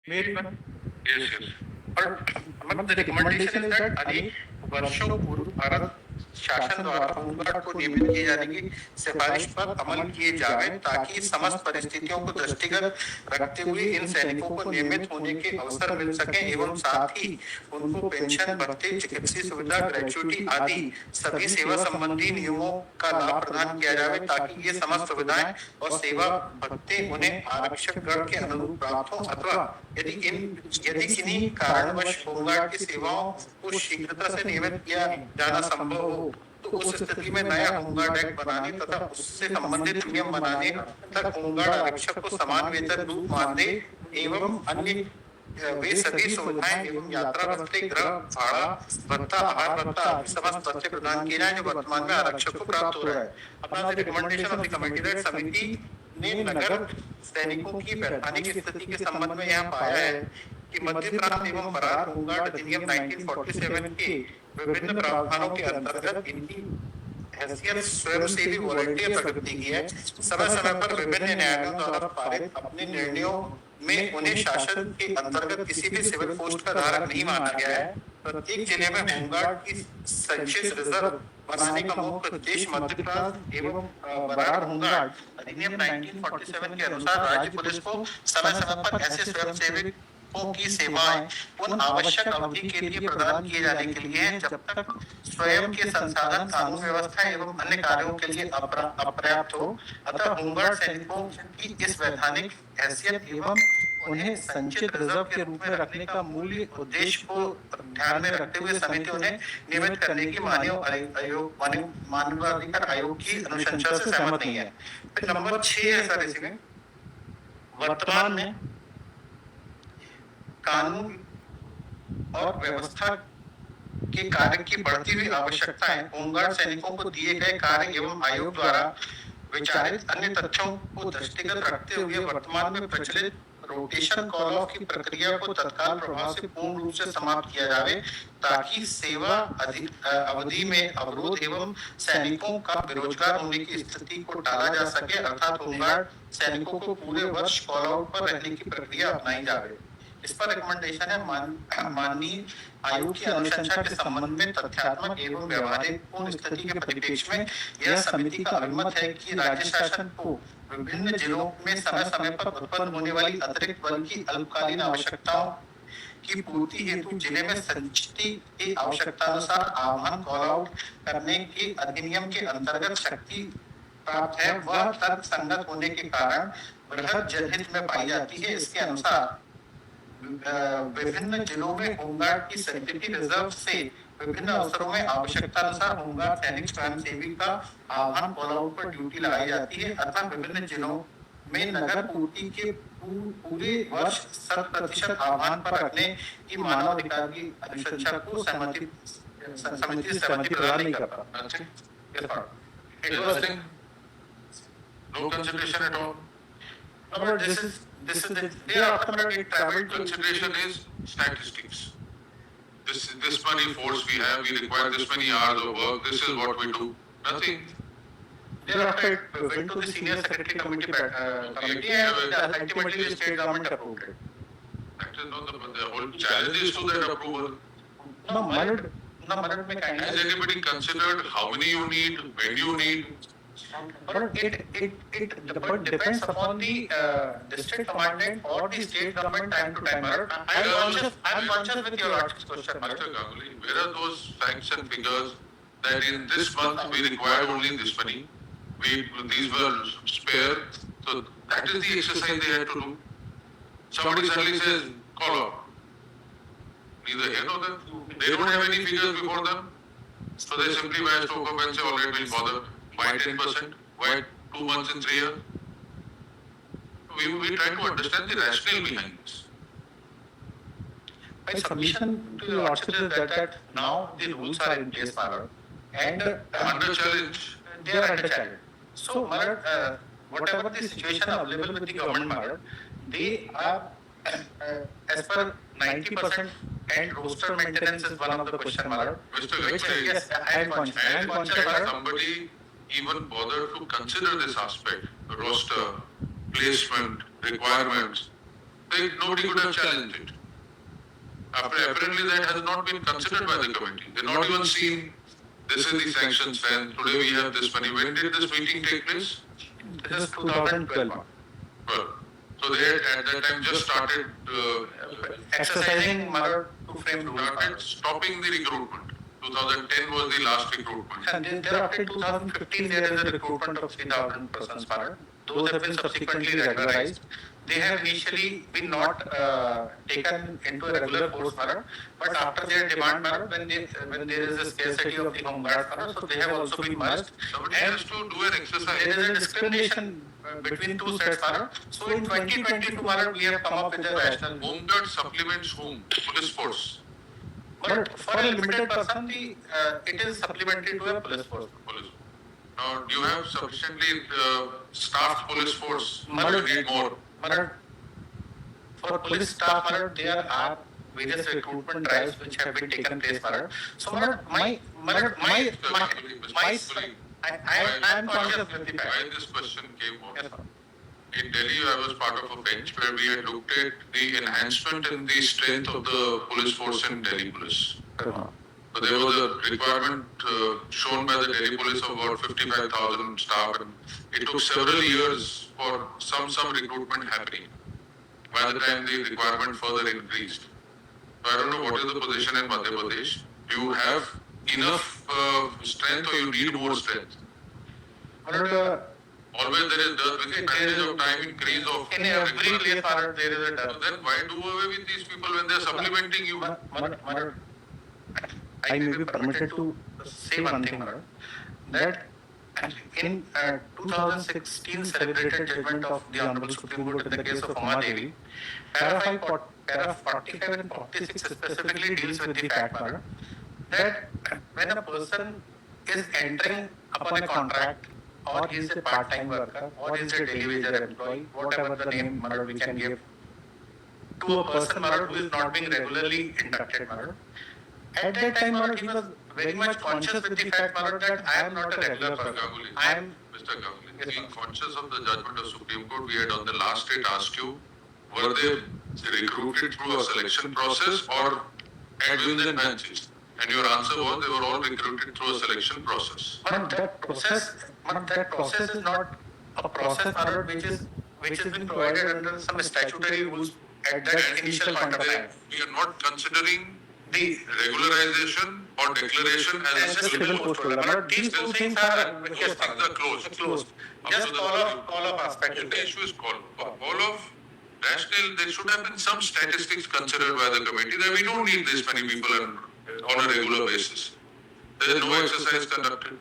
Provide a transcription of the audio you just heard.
Maybe. Yes, yes. But the recommendation is that अनेक वर्षों पूर्व भारत शासन द्वारा होमगार्ड को नियमित किए जाने की सिफारिश पर अमल किए जावे ताकि समस्त परिस्थितियों को दृष्टिगत रखते हुए इन सैनिकों को नियमित होने के अवसर मिल सके एवं साथ ही उनको पेंशन, भत्ते, चिकित्सीय सुविधा, ग्रेच्युटी आदि सभी सेवा संबंधी नियमों का लाभ प्रदान किया जावे ताकि ये समस्त सुविधाएं और सेवा भत्ते उन्हें आरक्षक गण के अनुरूप प्राप्त हो अथवा यदि किन्हीं कारणवश होमगार्ड की सेवाओं को शीघ्रता से नियमित किया जाना संभव हो तो उस स्थिति में नया होमगार्ड एक्ट बनाने तथा उससे संबंधित नियम बनाने तक होमगार्ड आरक्षक को समान वेतन रूप मानदेय एवं अन्य वे सभी सुविधाएं एवं यात्रा भत्ते, गृह भाड़ा भत्ता, आहार भत्ता आदि समस्त भत्ते प्रदान किए जाए जो वर्तमान में आरक्षक को प्राप्त हो रहा है। अपना recommendation of the committee that समिति ने नगर सैनिकों की वैधानिक स्थिति के संबंध में यह पाया है कि मध्य प्रांत एवं बरार होमगार्ड अधिनियम 1947 के विभिन्न प्रावधानों के अंतर्गत इनकी हैसियत स्वयंसेवी वॉलंटियर प्रकृति की है। समय समय पर विभिन्न न्यायालयों द्वारा पारित अपने निर्णयों में उन्हें शासन के अंतर्गत किसी भी सिविल पोस्ट का धारक नहीं माना गया है। प्रत्येक जिले में होमगार्ड की संचित रिजर्व बनाने का मुख्य उद्देश्य मध्य प्रांत एवं बरार होमगार्ड अधिनियम 1947 के अनुसार राज्य पुलिस को समय समय पर ऐसे स्वयंसेवकों की सेवाएं उन आवश्यक अवधि के लिए प्रदान किए जाने के लिए है जब तक स्वयं के संसाधन, कानून व्यवस्था एवं अन्य कार्यों के लिए अपर्याप्त हो। अतः होमगार्ड सैनिकों की इस वैधानिक हैसियत एवं उन्हें संचित रिजर्व के रूप में रखने का मूल्य उद्देश्य को ध्यान में रखते हुए समिति उन्हें नियमित करने की मानवाधिकार आयोग की अनुशंसा से सहमत नहीं है। फिर नंबर 6 है सर इसमें वर्तमान में कानून और व्यवस्था के कार्य की बढ़ती हुई आवश्यकताएं होमगार्ड सैनिकों को दिए गए कार्य एवं आयोग द्वारा विचारित अन्य तथ्यों को दृष्टिगत रखते हुए वर्तमान में प्रचलित रोटेशन कॉल ऑफ की प्रक्रिया को तत्काल प्रभाव से पूर्ण रूप से समाप्त किया जावे ताकि सेवा अवधि में अवरोध एवं सैनिकों का बेरोजगार होने की स्थिति को टाला जा सके अर्थात होमगार्ड सैनिकों को पूरे वर्ष कॉल आउट पर रहने की प्रक्रिया अपनाई जावे। इस पर रिकमेंडेशन है माननीय आयोग की अनुशंसा के संबंध में तथ्यात्मक एवं व्यवहारिक पूर्ण स्थिति के परिप्रेक्ष्य में यह समिति का अभिमत है कि राज्य शासन को विभिन्न जिलों में समय समय पर उत्पन्न होने वाली अतिरिक्त बल की अल्पकालीन आवश्यकताओं की पूर्ति हेतु जिले में संचिति की आवश्यकतानुसार आह्वान कॉल आउट करने के अधिनियम के अंतर्गत शक्ति प्राप्त है वह तर्क संगत होने के कारण बृहद जनहित में पाई जाती है। इसके अनुसार विभिन्न जिलों में होमगार्ड की सेक्रेटरी रिजर्व से विभिन्न अवसरों में आवश्यकता अनुसार होमगार्ड सैनिक स्वयंसेवी का आह्वान कॉल आउट पर ड्यूटी लगाई जाती है अथवा विभिन्न जिलों में नगर पूर्ति के पूरे वर्ष 100% आह्वान पर रखने की मानव अधिकार की अनुशंसा को समिति प्रदान नहीं करता। No consideration at all. But this is the after travel consideration is statistics. This many force we have, we require this many hours of work, this is what we do. Nothing. Thereafter it went to the senior secretary committee and ultimately the state government approved it. That is not the whole challenge is to that approval. No, Manad mein kind has anybody considered how many you need, when you need? But it depends upon the district commandant or the state government time to time. I'm conscious with your question. Mr. Ganguly, where are those facts and figures that in this month we required only this money? These were spare. So that is the exercise they had to do. Somebody suddenly says, call out. Neither here nor there. They don't have any figures before them. So they simply manage to come and say, all right, we'll bother. Why 10%? Why 2 months in 3 years? We try to understand the rationale behind this. My submission to the Lordship is that now the rules are in place, Madam, and under challenge. They are under challenge. So, Madam, whatever the situation available with the government, Madam, they are as per 90% and roster maintenance is one of the question, Madam. Which yes, I am conscious, Madam. Somebody even bother to consider this aspect, roster, placement, requirements. Nobody could have challenged it. Apparently that has not been considered by the committee. They're not even seen, this is the sanction strength, today we have this money. When did this meeting take place? This is 2012. Well, so they had at that time just started Exercising mother to frame rule. started stopping the recruitment. 2010 was the last recruitment. And then thereafter 2015 there is a recruitment of 3,000 persons per. Those have been subsequently regularized. They have initially been not taken into a regular force matter, but after their demand matter, when there is a scarcity of the home guard matter, so they have also been merged. Somebody has to do an exercise. There is a discrimination between two sets matter. So in 2022 matter, we have come up with a rational. Home guard supplements whom? Police force. But for a limited person, it is supplementary to a police force. Police. Now, do you have sufficiently staffed police force? Madam, You need more. Madam, for police staff, madam, there are various recruitment drives which have been taken place, madam. So, madam, I am conscious of the fact. Why this question came up? Yes, madam. In Delhi, I was part of a bench where we had looked at the enhancement in the strength of the police force in Delhi police. So there was a requirement shown by the Delhi police of about 55,000 staff, and it took several years for some recruitment happening. By the time the requirement further increased. So I don't know what is the position in Madhya Pradesh. Do you have enough strength or you need more strength? Always there is with the passage of time increase of In every place, madam, there is a So then why do away with these people when they are supplementing you? Madam, I may be permitted to say one thing, madam, that in 2016 celebrated judgment of the Honorable Supreme Court in the case of Uma Devi, para 45 and 46 specifically deals with the fact, madam, that when a person is entering upon a contract, or he is a part-time worker, or he is a daily wager employee, whatever the name, madam, we can give to a person, madam, who is not being regularly inducted, madam. At that time, madam, he was very much conscious with the fact, madam, that I am not a regular person. I am. Mr. Ganguly, being conscious of the judgment of Supreme Court, we had on the last date asked you, were they recruited through a selection process or at wins and matches? And your answer was they were all recruited through a selection process. Madam, that process is not a process, madam, which has been provided under some statutory rules at that initial point of time. We are not considering The regularization or declaration as a civil post. Madam, these two things are Those things are closed. closed. Just call of aspect. The issue is call of rational. There should have been some statistics considered by the committee that we don't need this many people on a regular basis. There is no exercise conducted.